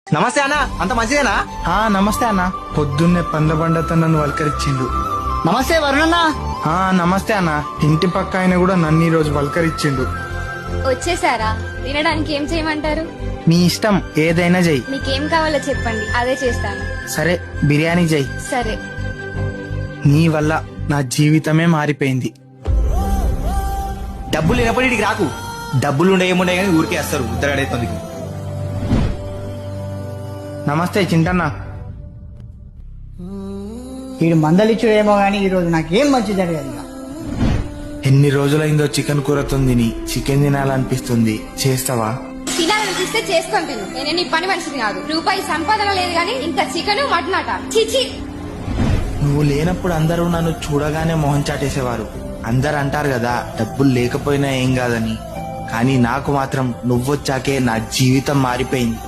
నమస్తే అన్న, అంత మంచిదేనా? నమస్తే అన్న. పొద్దున్నే పండ్ల బండతో నన్ను పలకరించిండు. నమస్తే వరుణన్న. నమస్తే అన్న. ఇంటి పక్క ఆయన కూడా నన్ను ఈ రోజు పలకరించిండు. వచ్చేసారా? తినడానికి ఏం చేయమంటారు? మీ ఇష్టం, ఏదైనా చెయ్యి. మీకేం కావాలో చెప్పండి, అదే చేస్తాను. సరే, బిర్యానీ చెయ్యి. సరే. నీ వల్ల నా జీవితమే మారిపోయింది. డబ్బులు లేనప్పుడు ఇడికి రాకు. డబ్బులు ఉండే ఏముండే కానీ ఊరికే వస్తారు ఉద్దరడైతుంది. నమస్తే చింటన్న. వీడు మందలిచ్చుడేమో గానీ ఈ రోజు నాకేం మంచి జరగదు. ఇక ఎన్ని రోజులైందో చికెన్ కూరతో తిని చికెన్ తినాలనిపిస్తుంది. చేస్తావా? తినాలనిపిస్తే చేసుకొని తిను. నేను నీ పని మనిషిని కాదు. రూపాయి సంపాదన లేదు గానీ ఇంకా చికెన్ మటన్ అట. చీచి. నువ్వు లేనప్పుడు అందరూ నన్ను చూడగానే మొహం చాటేసేవారు. అందరు అంటారు కదా డబ్బులు లేకపోయినా ఏం కాదని, కానీ నాకు మాత్రం నువ్వొచ్చాకే నా జీవితం మారిపోయింది.